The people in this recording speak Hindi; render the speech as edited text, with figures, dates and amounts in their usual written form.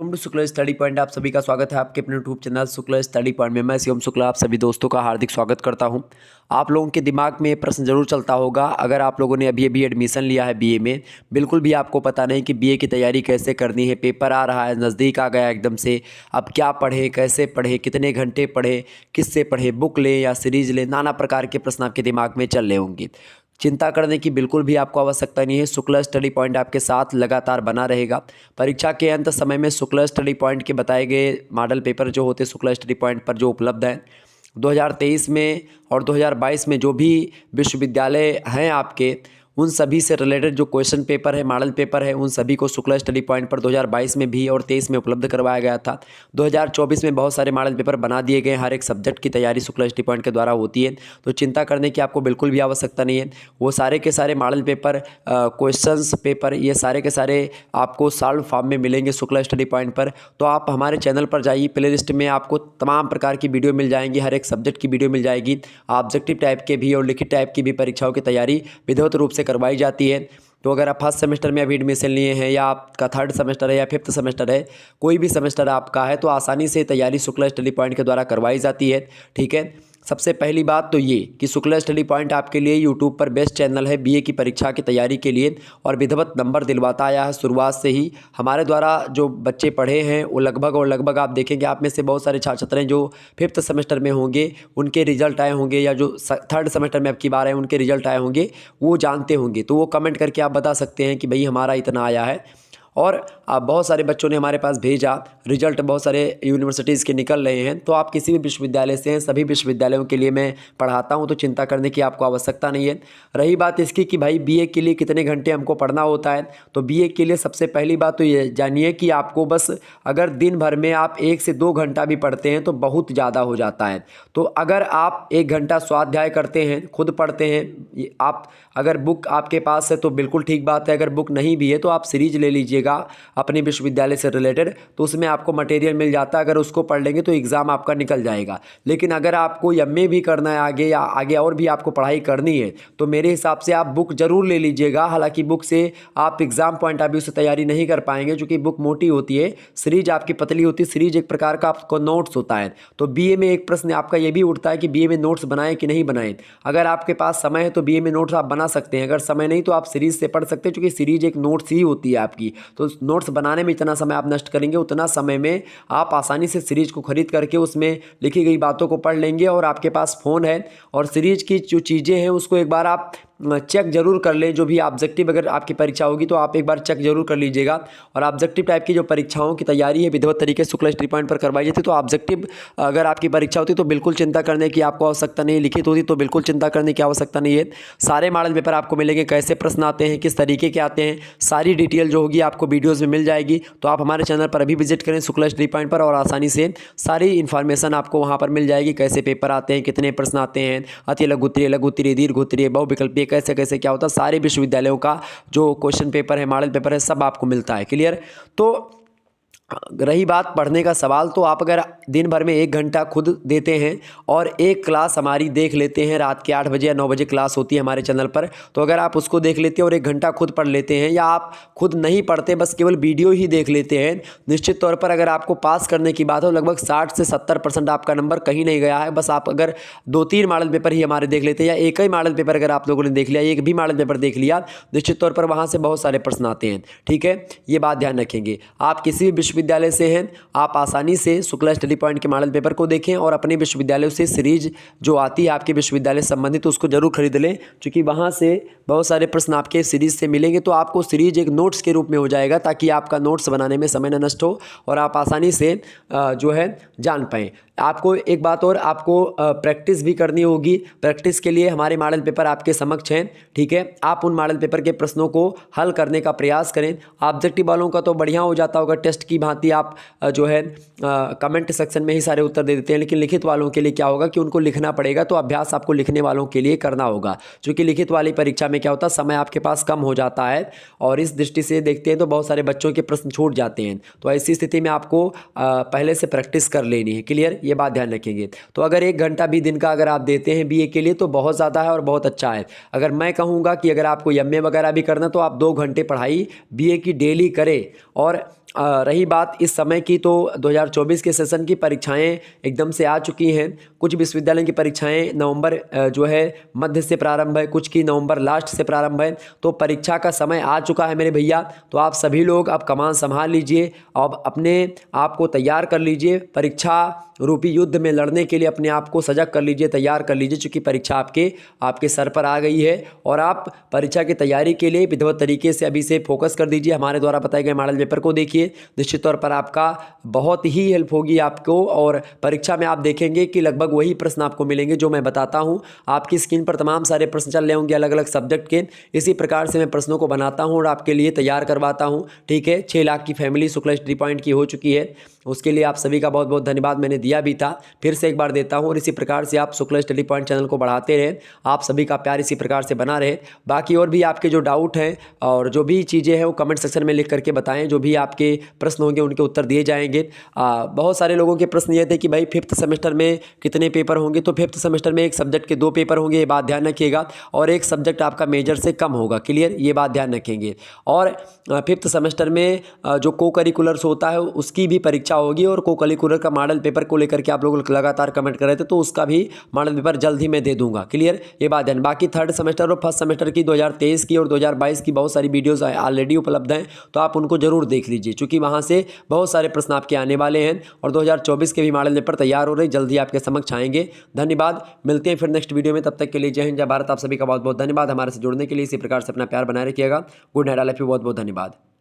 Welcome to Shukla study point. आप सभी का स्वागत है आपके अपने YouTube channel Shukla study point में। मैं शिवम शुक्ला आप सभी दोस्तों का हार्दिक स्वागत करता हूं। आप लोगों के दिमाग में ये प्रश्न जरूर चलता होगा, अगर आप लोगों ने अभी अभी एडमिशन लिया है बीए में, बिल्कुल भी आपको पता नहीं कि बीए की तैयारी कैसे करनी है, पेपर आ रहा है, नज़दीक आ गया एकदम से, अब क्या पढ़े, कैसे पढ़े, कितने घंटे पढ़े, किससे पढ़े, बुक लें या सीरीज लें, नाना प्रकार के प्रश्न आपके दिमाग में चल रहे होंगे। चिंता करने की बिल्कुल भी आपको आवश्यकता नहीं है। शुक्ला स्टडी पॉइंट आपके साथ लगातार बना रहेगा। परीक्षा के अंत समय में शुक्ला स्टडी पॉइंट के बताए गए मॉडल पेपर जो होते शुक्ला स्टडी पॉइंट पर जो उपलब्ध हैं 2023 में और 2022 में जो भी विश्वविद्यालय हैं आपके, उन सभी से रिलेटेड जो क्वेश्चन पेपर है, मॉडल पेपर है, उन सभी को शुक्ला स्टडी पॉइंट पर 2022 में भी और 23 में उपलब्ध करवाया गया था। 2024 में बहुत सारे मॉडल पेपर बना दिए गए। हर एक सब्जेक्ट की तैयारी शुक्ला स्टडी पॉइंट के द्वारा होती है, तो चिंता करने की आपको बिल्कुल भी आवश्यकता नहीं है। वो सारे के सारे मॉडल पेपर, क्वेश्चंस पेपर, ये सारे के सारे आपको सॉल्व फॉर्म में मिलेंगे शुक्ला स्टडी पॉइंट पर। तो आप हमारे चैनल पर जाइए, प्ले लिस्ट में आपको तमाम प्रकार की वीडियो मिल जाएंगी, हर एक सब्जेक्ट की वीडियो मिल जाएगी। ऑब्जेक्टिव टाइप के भी और लिखित टाइप की भी परीक्षाओं की तैयारी विधिवत रूप से करवाई जाती है। तो अगर आप फर्स्ट सेमेस्टर में अभी एडमिशन लिए हैं, या आपका थर्ड सेमेस्टर है या फिफ्थ सेमेस्टर है, कोई भी सेमेस्टर आपका है, तो आसानी से तैयारी शुक्ला स्टडी पॉइंट के द्वारा करवाई जाती है। ठीक है, सबसे पहली बात तो ये कि शुक्ला स्टडी पॉइंट आपके लिए यूट्यूब पर बेस्ट चैनल है बीए की परीक्षा की तैयारी के लिए, और विधिवत नंबर दिलवाता आया है शुरुआत से ही। हमारे द्वारा जो बच्चे पढ़े हैं वो लगभग आप देखेंगे, आप में से बहुत सारे छात्र छात्राएं जो फिफ्थ सेमेस्टर में होंगे उनके रिजल्ट आए होंगे, या जो थर्ड सेमेस्टर में अब की बार है उनके रिजल्ट आए होंगे, वो जानते होंगे। तो वो कमेंट करके आप बता सकते हैं कि भाई हमारा इतना आया है। और बहुत सारे बच्चों ने हमारे पास भेजा, रिजल्ट बहुत सारे यूनिवर्सिटीज़ के निकल रहे हैं। तो आप किसी भी विश्वविद्यालय से हैं, सभी विश्वविद्यालयों के लिए मैं पढ़ाता हूं, तो चिंता करने की आपको आवश्यकता नहीं है। रही बात इसकी कि भाई बीए के लिए कितने घंटे हमको पढ़ना होता है, तो बीए के लिए सबसे पहली बात तो ये जानिए कि आपको बस अगर दिन भर में आप 1 से 2 घंटा भी पढ़ते हैं तो बहुत ज़्यादा हो जाता है। तो अगर आप 1 घंटा स्वाध्याय करते हैं, खुद पढ़ते हैं, आप अगर बुक आपके पास है तो बिल्कुल ठीक बात है। अगर बुक नहीं भी है तो आप सीरीज ले लीजिएगा अपने विश्वविद्यालय से रिलेटेड, तो उसमें आपको मटेरियल मिल जाता है। अगर उसको पढ़ लेंगे तो एग्ज़ाम आपका निकल जाएगा। लेकिन अगर आपको एमए भी करना है आगे, या आगे और भी आपको पढ़ाई करनी है, तो मेरे हिसाब से आप बुक ज़रूर ले लीजिएगा। हालांकि बुक से आप एग्ज़ाम पॉइंट ऑफ व्यू से तैयारी नहीं कर पाएंगे, क्योंकि बुक मोटी होती है, सीरीज आपकी पतली होती है। सीरीज एक प्रकार का आपको नोट्स होता है। तो बीए में एक प्रश्न आपका ये भी उठता है कि बीए में नोट्स बनाएं कि नहीं बनाएं। अगर आपके पास समय है तो बीए में नोट्स आप बना सकते हैं, अगर समय नहीं तो आप सीरीज से पढ़ सकते हैं, क्योंकि सीरीज एक नोट्स ही होती है आपकी। तो नोट्स बनाने में इतना समय आप नष्ट करेंगे, उतना समय में आप आसानी से सीरीज को खरीद करके उसमें लिखी गई बातों को पढ़ लेंगे। और आपके पास फ़ोन है और सीरीज की जो चीज़ें हैं उसको एक बार आप चेक जरूर कर लें। जो भी ऑब्जेक्टिव अगर आपकी परीक्षा होगी तो आप एक बार चेक जरूर कर लीजिएगा। और ऑब्जेक्टिव टाइप की जो परीक्षाओं की तैयारी है विधिवत तरीके से शुक्ला स्टडी पॉइंट पर करवाई जाती है। तो ऑब्जेक्टिव अगर आपकी परीक्षा होती तो बिल्कुल चिंता करने की आपको आवश्यकता नहीं है। लिखित होती तो बिल्कुल चिंता करने की आवश्यकता नहीं है। सारे मॉडल पेपर आपको मिलेंगे, कैसे प्रश्न आते हैं, किस तरीके के आते हैं, सारी डिटेल जो होगी आपको वीडियोज़ में मिल जाएगी। तो आप हमारे चैनल पर अभी विजिट करें शुक्ला स्टडी पॉइंट पर, और आसानी से सारी इन्फॉर्मेशन आपको वहाँ पर मिल जाएगी। कैसे पेपर आते हैं, कितने प्रश्न आते हैं, अति लघु उत्तरीय, लघु उत्तरीय, दीर्घ उत्तरीय, बहुविकल्पीय, कैसे कैसे क्या होता है, सारे विश्वविद्यालयों का जो क्वेश्चन पेपर है, मॉडल पेपर है, सब आपको मिलता है। क्लियर। तो रही बात पढ़ने का सवाल, तो आप अगर दिन भर में 1 घंटा खुद देते हैं और एक क्लास हमारी देख लेते हैं, रात के 8 बजे या 9 बजे क्लास होती है हमारे चैनल पर, तो अगर आप उसको देख लेते हैं और 1 घंटा खुद पढ़ लेते हैं, या आप खुद नहीं पढ़ते बस केवल वीडियो ही देख लेते हैं, निश्चित तौर पर अगर आपको पास करने की बात हो, लगभग 60 से 70% आपका नंबर कहीं नहीं गया है। बस आप अगर 2-3 मॉडल पेपर ही हमारे देख लेते हैं, या एक ही मॉडल पेपर अगर आप लोगों ने देख लिया, एक भी मॉडल पेपर देख लिया, निश्चित तौर पर वहाँ से बहुत सारे प्रश्न आते हैं। ठीक है, ये बात ध्यान रखेंगे। आप किसी भी विश्वविद्यालय से हैं, आप आसानी से शुक्ला स्टडी पॉइंट के मॉडल पेपर को देखें, और अपने विश्वविद्यालय से सीरीज जो आती है आपके विश्वविद्यालय से संबंधित, तो उसको जरूर खरीद लें, क्योंकि वहाँ से बहुत सारे प्रश्न आपके सीरीज से मिलेंगे। तो आपको सीरीज एक नोट्स के रूप में हो जाएगा, ताकि आपका नोट्स बनाने में समय न नष्ट हो और आप आसानी से जो है जान पाएँ। आपको एक बात और, आपको प्रैक्टिस भी करनी होगी। प्रैक्टिस के लिए हमारे मॉडल पेपर आपके समक्ष हैं। ठीक है, आप उन मॉडल पेपर के प्रश्नों को हल करने का प्रयास करें। ऑब्जेक्टिव वालों का तो बढ़िया हो जाता होगा, टेस्ट की भांति आप जो है कमेंट सेक्शन में ही सारे उत्तर दे देते हैं। लेकिन लिखित वालों के लिए क्या होगा कि उनको लिखना पड़ेगा, तो अभ्यास आपको लिखने वालों के लिए करना होगा। क्योंकि लिखित वाली परीक्षा में क्या होता है, समय आपके पास कम हो जाता है, और इस दृष्टि से देखते हैं तो बहुत सारे बच्चों के प्रश्न छूट जाते हैं। तो ऐसी स्थिति में आपको पहले से प्रैक्टिस कर लेनी है। क्लियर, ये बात ध्यान रखेंगे। तो अगर 1 घंटा भी दिन का अगर आप देते हैं बीए के लिए तो बहुत ज़्यादा है और बहुत अच्छा है। अगर मैं कहूँगा कि अगर आपको एमए वगैरह भी करना तो आप 2 घंटे पढ़ाई बीए की डेली करें, और रही बात इस समय की, तो 2024 के सेशन की परीक्षाएं एकदम से आ चुकी हैं। कुछ विश्वविद्यालय की परीक्षाएं नवंबर जो है मध्य से प्रारंभ है, कुछ की नवंबर लास्ट से प्रारंभ है। तो परीक्षा का समय आ चुका है मेरे भैया। तो आप सभी लोग अब कमान संभाल लीजिए, अब अपने आप को तैयार कर लीजिए, परीक्षा रूपी युद्ध में लड़ने के लिए अपने आप को सजग कर लीजिए, तैयार कर लीजिए, क्योंकि परीक्षा आपके सर पर आ गई है। और आप परीक्षा की तैयारी के लिए विधिवत तरीके से अभी से फोकस कर दीजिए। हमारे द्वारा बताए गए मॉडल पेपर को देखिए, निश्चित तौर पर आपका बहुत ही हेल्प होगी आपको। और परीक्षा में आप देखेंगे कि लगभग वही प्रश्न आपको मिलेंगे जो मैं बताता हूँ। आपकी स्क्रीन पर तमाम सारे प्रश्न चल रहे होंगे अलग अलग सब्जेक्ट के। इसी प्रकार से मैं प्रश्नों को बनाता हूँ और आपके लिए तैयार करवाता हूँ। ठीक है, 6 लाख की फैमिली शुक्ला स्टडी पॉइंट की हो चुकी है, उसके लिए आप सभी का बहुत बहुत धन्यवाद। मैंने दिया भी था, फिर से एक बार देता हूँ। और इसी प्रकार से आप शुक्ला स्टडी पॉइंट चैनल को बढ़ाते रहें, आप सभी का प्यार इसी प्रकार से बना रहे। बाकी और भी आपके जो डाउट हैं और जो भी चीज़ें हैं वो कमेंट सेक्शन में लिख करके बताएं। जो भी आपके प्रश्न होंगे उनके उत्तर दिए जाएंगे। बहुत सारे लोगों के प्रश्न ये थे कि भाई 5th सेमेस्टर में कितने पेपर होंगे। तो 5th सेमेस्टर में एक सब्जेक्ट के 2 पेपर होंगे, ये बात ध्यान रखिएगा। और एक सब्जेक्ट आपका मेजर से कम होगा, क्लियर, ये बात ध्यान रखेंगे। और 5th सेमेस्टर में जो को करिकुलर्स होता है उसकी भी परीक्षा होगी। और को करिकुलर का मॉडल पेपर को लेकर के आप लोग लगातार कमेंट कर रहे थे, तो उसका भी मॉडल पेपर जल्द ही मैं दे दूंगा, क्लियर, ये बात ध्यान। बाकी 3rd सेमेस्टर और 1st सेमेस्टर की 2023 की और 2022 की बहुत सारी वीडियोस ऑलरेडी उपलब्ध हैं, तो आप उनको जरूर देख लीजिए, क्योंकि वहाँ से बहुत सारे प्रश्न आपके आने वाले हैं। और 2024 के भी मॉडल पेपर तैयार हो रहे, जल्दी आपके समक्ष आएंगे। धन्यवाद, मिलते हैं फिर नेक्स्ट वीडियो में, तब तक के लिए जय हिंद, जय भारत। आप सभी का बहुत बहुत धन्यवाद हमारे से जुड़ने के लिए। इसी प्रकार से अपना प्यार बनाए रखिएगा। Good night, all of you, बहुत बहुत धन्यवाद।